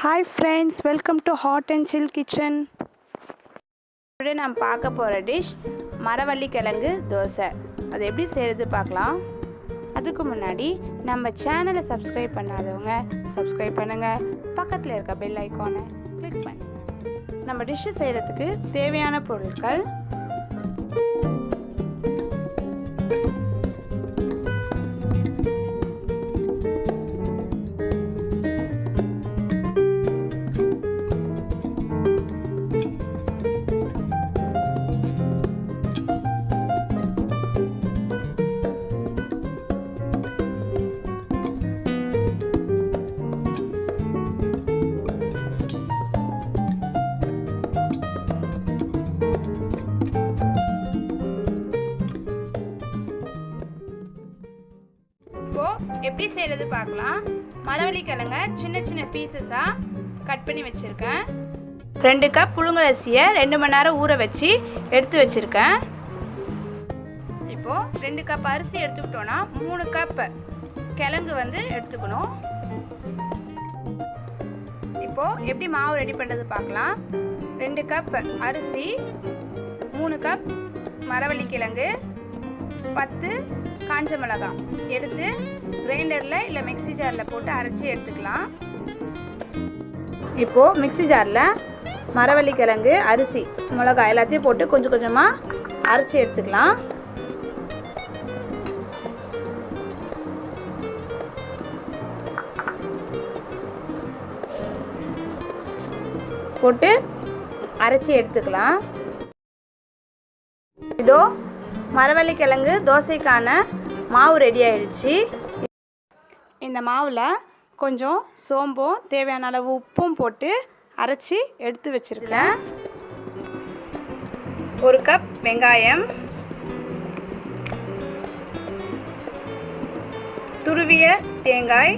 Hi friends, welcome to Hot and Chill Kitchen. Today நாம் பார்க்க போகிற டிஷ் மரவள்ளி கிழங்கு தோசை. அது எப்படி செய்கிறது பார்க்கலாம். அதுக்கு முன்னாடி நம்ம சேனலை சப்ஸ்கிரைப் பண்ணாதவங்க சப்ஸ்கிரைப் பண்ணுங்கள். பக்கத்தில் இருக்க பெல் ஐக்கானை கிளிக் பண்ணுங்கள். நம்ம டிஷ்ஷு செய்கிறதுக்கு தேவையான பொருட்கள்: எப்படி செய்கிறது பார்க்கலாம். மரவள்ளி கிழங்க சின்ன சின்ன பீசஸாக கட் பண்ணி வச்சுருக்கேன். 2 கப் புழுங்கலரிசியை 2 மணி நேரம் ஊற வச்சு எடுத்து வச்சுருக்கேன். இப்போது 2 கப் அரிசி எடுத்துக்கிட்டோன்னா 3 கப் கிழங்கு எடுத்துக்கணும். இப்போது எப்படி மாவு ரெடி பண்ணுறது பார்க்கலாம். 2 கப் அரிசி, 3 கப் மரவள்ளி கிழங்கு, 10 காஞ்ச மிளகாய் எடுத்து கிரைண்டரில் இல்லை மிக்ஸி ஜாரில் போட்டு அரைச்சி எடுத்துக்கலாம். இப்போது மிக்ஸி ஜாரில் மரவள்ளி கிழங்கு, அரிசி, மிளகாய் எல்லாத்தையும் போட்டு கொஞ்சம் கொஞ்சமாக அரைச்சி எடுத்துக்கலாம். போட்டு அரைச்சி எடுத்துக்கலாம். இதோ மரவள்ளி கிழங்கு தோசைக்கான மாவு ரெடி ஆயிடுச்சு. இந்த மாவில் கொஞ்சம் சோம்பும் தேவையான அளவு உப்பும் போட்டு அரைச்சி எடுத்து வச்சுருக்கேன். 1 கப் வெங்காயம், துருவிய தேங்காய்,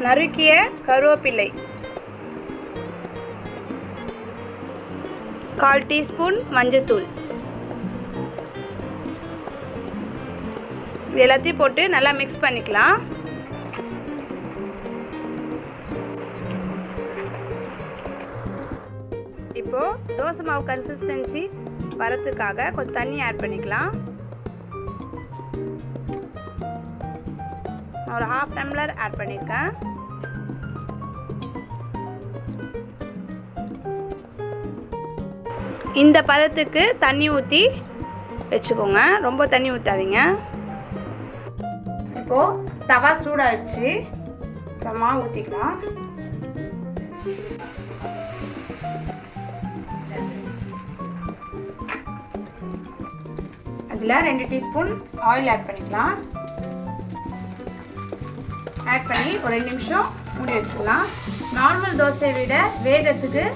நறுக்கிய கருவேப்பிலை, 1/4 டீஸ்பூன் மஞ்சள்தூள், இது எல்லாத்தையும் போட்டு நல்லா மிக்ஸ் பண்ணிக்கலாம். இப்போது தோசை மாவு கன்சிஸ்டன்சி வரத்துக்காக கொஞ்சம் தண்ணி ஆட் பண்ணிக்கலாம். ஒரு 1/2 டம்ளர் ஆட் பண்ணியிருக்கேன். இந்த பதத்துக்கு தண்ணி ஊற்றி வச்சுக்கோங்க, ரொம்ப தண்ணி ஊற்றாதீங்க. இப்போது தவா சூடாகிடுச்சு, மாவு ஊற்றிக்கலாம். அதில் 2 டீஸ்பூன் ஆயில் ஆட் பண்ணிக்கலாம். ஆட் பண்ணி ஒரு 2 நிமிஷம் மூடி வச்சுக்கலாம். நார்மல் தோசையை விட வேகத்துக்கு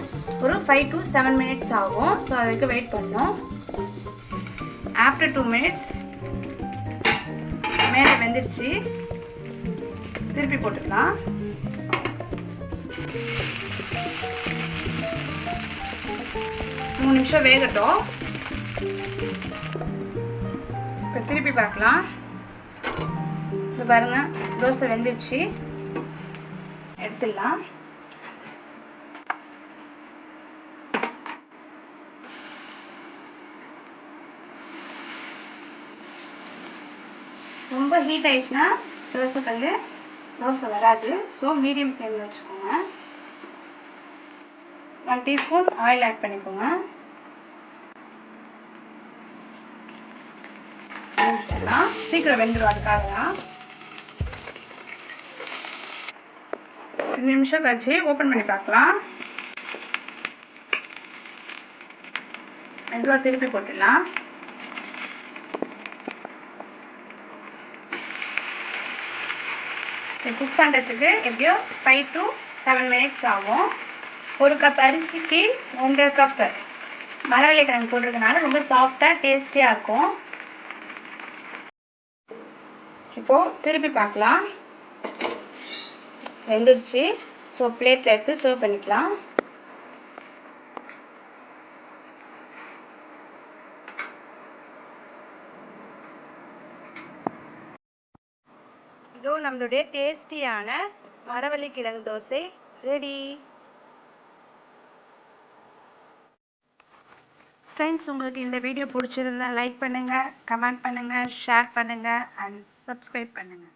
ஒரு 5 to 7 minutes ஆகும். ஸோ அதுக்கு வெயிட் பண்ணணும். ஆஃப்டர் 2 minutes மேலே வெந்துடுச்சு. திருப்பி போட்டுக்கலாம். மூணு நிமிஷம் வேகட்டும். இப்போ திருப்பி பார்க்கலாம். இப்போ பாருங்கள், தோசை வெந்துடுச்சு. எடுத்துடலாம். ரொம்ப ஹீட் ஆயிடுச்சுன்னா தோசை வராது. ஸோ மீடியம் ஃப்ளேமில் வச்சுக்கோங்க. 1 டீஸ்பூன் ஆயில் ஆட் பண்ணிக்கோங்க. சீக்கிரம் வெந்துடும், அதுக்காக தான். 2 நிமிஷம் கழிச்சு ஓப்பன் பண்ணி பார்க்கலாம். மெதுவாக திருப்பி போட்டுடலாம். குக் பண்ணுறதுக்கு எப்படியோ 5 to 7 minutes ஆகும். 1 கப் அரிசிக்கு 1.5 கப் மரவள்ளி கிழங்கு போட்டிருக்கனால ரொம்ப சாஃப்டாக டேஸ்டியாக இருக்கும். இப்போது திருப்பி பார்க்கலாம். வெந்துடுச்சு. ஸோ பிளேட்டில் எடுத்து சர்வ் பண்ணிக்கலாம். இதோ நம்மளுடைய டேஸ்டியான மரவள்ளி கிழங்கு தோசை ரெடி. ஃப்ரெண்ட்ஸ், உங்களுக்கு இந்த வீடியோ பிடிச்சிருந்தா லைக் பண்ணுங்கள், கமெண்ட் பண்ணுங்கள், ஷேர் பண்ணுங்கள் அண்ட் சப்ஸ்கிரைப் பண்ணுங்கள்.